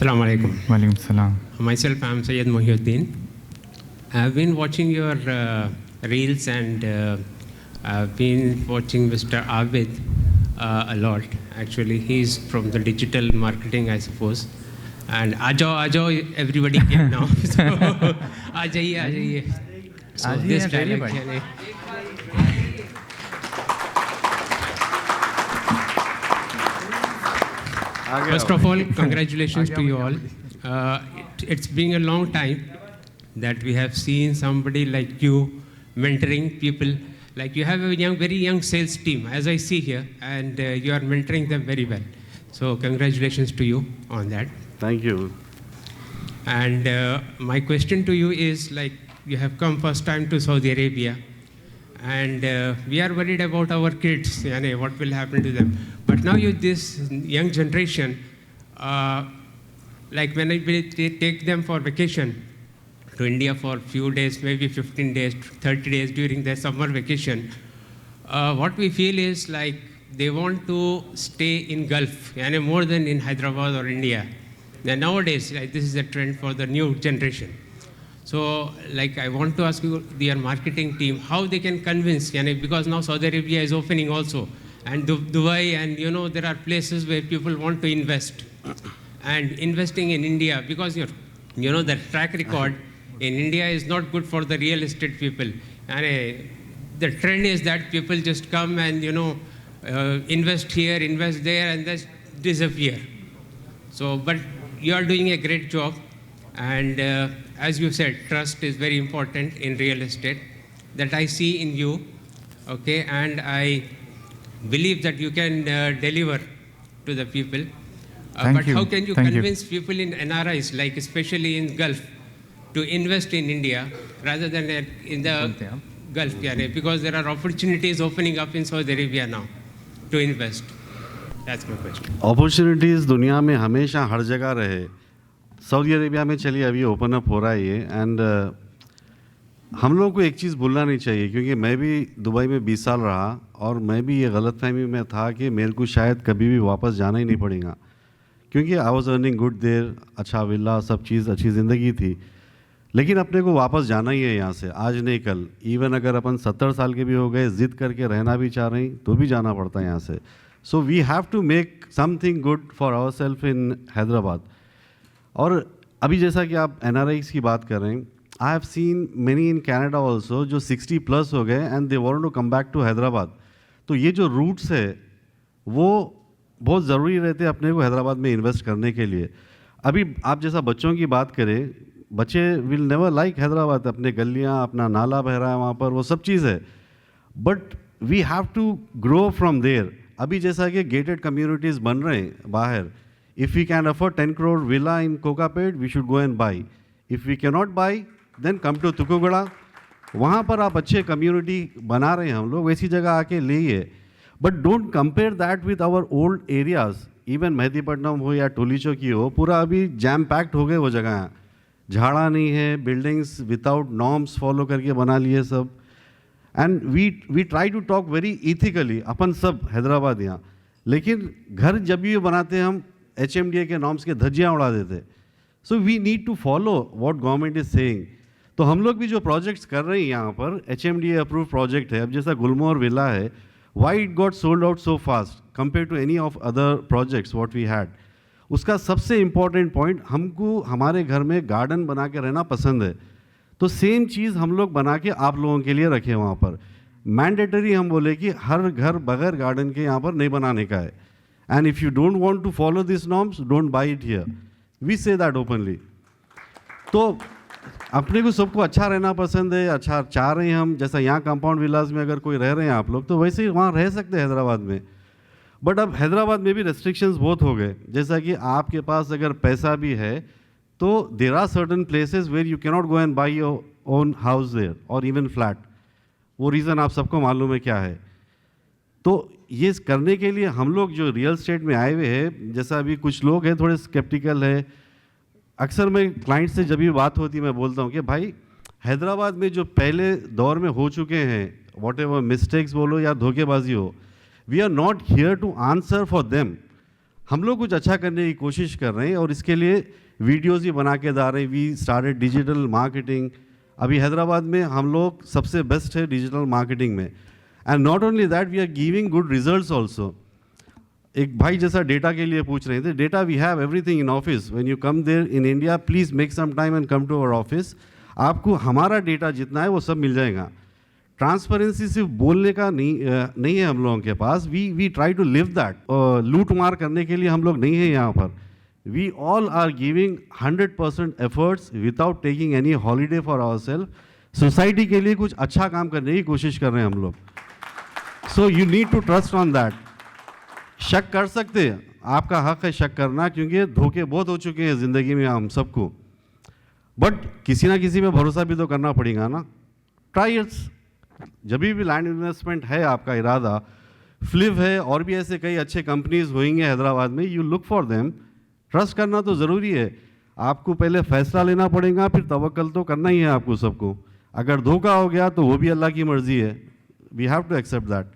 Assalamu alaikum. Walaikum salam. Myself, I am Syed Mohiuddin. I have been watching your reels and I have been watching Mr. Abid a lot. Actually, he's from the digital marketing, I suppose. And ajo, everybody came now. So, aa jaiye. So this dialogue. First of all, congratulations to you all. It's been a long time that we have seen somebody like you mentoring people. Like you have a very young sales team, as I see here, and you are mentoring them very well. So congratulations to you on that. Thank you. And my question to you is, like, you have come first time to Saudi Arabia, and we are worried about our kids, what will happen to them. But now this young generation, like when they take them for vacation to India for a few days, maybe 15 days, 30 days during their summer vacation, what we feel is like they want to stay in Gulf, more than in Hyderabad or India. And nowadays, like, this is a trend for the new generation. So, like, I want to ask you, your marketing team, how they can convince, because now Saudi Arabia is opening also, and Dubai, and there are places where people want to invest. And investing in India, because the track record in India is not good for the real estate people. And the trend is that people just come and, invest here, invest there, and just disappear. So, but you are doing a great job. And as you said, trust is very important in real estate. That I see in you, okay? And I believe that you can deliver to the people. But how can you convince people in NRIs, like especially in Gulf, to invest in India rather than in the Gulf? Because there are opportunities opening up in Saudi Arabia now to invest. That's my question. Opportunities दुनिया में हमेशा हर जगह रहे. Saudi Arabia में चलिए अभी open up हो रहा है ये. एंड हम लोग को एक चीज़ भूलना नहीं चाहिए, क्योंकि मैं भी दुबई में 20 साल रहा और मैं भी ये गलतफहमी में था कि मेरे को शायद कभी भी वापस जाना ही नहीं पड़ेगा, क्योंकि I was earning good there, अच्छा विला, सब चीज़, अच्छी ज़िंदगी थी. लेकिन अपने को वापस जाना ही है यहाँ से, आज नहीं कल. इवन अगर अपन 70 साल के भी हो गए, ज़िद करके रहना भी चाह रहे हैं, तो भी जाना पड़ता है यहाँ से. So we have to make something good for our self in Hyderabad. और अभी जैसा कि आप NRIs की बात कर रहे हैं, I have seen many in Canada also जो 60+ हो गए and they want to come back to Hyderabad. तो ये जो रूट्स है वो बहुत ज़रूरी रहते हैं अपने को हैदराबाद में इन्वेस्ट करने के लिए. अभी आप जैसा बच्चों की बात करें, बच्चे विल नेवर लाइक हैदराबाद. अपने गलियाँ, अपना नाला बह रहा है वहाँ पर, वो सब चीज़ है. But we have to grow from there. अभी जैसा कि गेटेड कम्युनिटीज़ बन रहे हैं बाहर, if we can afford 10 crore villa in Kokapet, we should go and buy. If we cannot buy, then come to Tukugada. वहाँ पर आप अच्छे कम्युनिटी बना रहे हैं हम लोग, वैसी जगह आके लीजिए. But don't compare that with our old areas. Even Mehdipatnam हो या टोलीचो की हो, पूरा अभी जैम पैक्ड हो गए वो जगह. झाड़ा नहीं है, बिल्डिंग्स विदाउट नॉर्म्स फॉलो करके बना लिए सब. And we try to talk very ethically, अपन सब हैदराबाद यहाँ. लेकिन घर जब भी बनाते हैं हम HMDA के नॉर्म्स के धज्जियाँ उड़ा देते. So we need to follow what government is saying. तो हम लोग भी जो प्रोजेक्ट्स कर रहे हैं यहाँ पर, HMDA अप्रूव प्रोजेक्ट है. अब जैसा गुलमोहर विला है, why it got sold out so fast compare to any of other projects what we had. उसका सबसे इम्पॉर्टेंट पॉइंट, हमको हमारे घर में गार्डन बना के रहना पसंद है. तो सेम चीज़ हम लोग बना के आप लोगों के लिए रखें वहाँ पर. मैंडेटरी हम बोले कि हर घर बगैर गार्डन के यहाँ पर नहीं बनाने का है. And if you don't want to follow these norms, don't buy it here. We say that openly. तो अपने को सबको अच्छा रहना पसंद है, अच्छा चाह रहे हैं हम. जैसा यहाँ कंपाउंड विलास में अगर कोई रह रहे हैं आप लोग, तो वैसे ही वहाँ रह सकते हैं हैदराबाद में. बट अब हैदराबाद में भी रेस्ट्रिक्शंस बहुत हो गए. जैसा कि आपके पास अगर पैसा भी है, तो there are certain places where you cannot go and buy your own house there और इवन फ्लैट. वो रीज़न आप सबको मालूम है क्या है. तो ये करने के लिए हम लोग जो रियल स्टेट में आए हुए हैं, जैसा अभी कुछ लोग हैं थोड़े स्केप्टिकल है. अक्सर मैं क्लाइंट से जब भी बात होती है मैं बोलता हूँ कि भाई हैदराबाद में जो पहले दौर में हो चुके हैं, वॉट एवर मिस्टेक्स बोलो या धोखेबाजी हो, we are not here to answer for them. हम लोग कुछ अच्छा करने की कोशिश कर रहे हैं और इसके लिए वीडियोज़ भी बना के डाल रहे हैं। We started digital marketing. अभी हैदराबाद में हम लोग सबसे बेस्ट है डिजिटल मार्केटिंग में। And not only that, we are giving good results also. एक भाई जैसा डेटा के लिए पूछ रहे थे, data we have everything in office. When you come there in India, please make some time and come to our office. आपको हमारा डेटा जितना है वो सब मिल जाएगा। ट्रांसपेरेंसी सिर्फ बोलने का नहीं है हम लोगों के पास। We try to live that. लूट मार करने के लिए हम लोग नहीं है यहाँ पर। We all are giving 100% efforts without taking any holiday for our self. Society के लिए कुछ अच्छा काम करने की कोशिश कर रहे हैं हम लोग। So you need to trust on that. शक कर सकते हैं, आपका हक है शक करना, क्योंकि धोखे बहुत हो चुके हैं ज़िंदगी में हम सबको। बट किसी ना किसी पे भरोसा भी तो करना पड़ेगा ना। Try it's. जब भी लैंड इन्वेस्टमेंट है आपका इरादा, फ्लिप है और भी ऐसे कई अच्छे कंपनीज होंगे हैदराबाद में, you look for them. Trust करना तो ज़रूरी है। आपको पहले फैसला लेना पड़ेगा, फिर तवक्कल तो करना ही है आपको सबको। अगर धोखा हो गया तो वो भी अल्लाह की मर्ज़ी है। We have to accept that.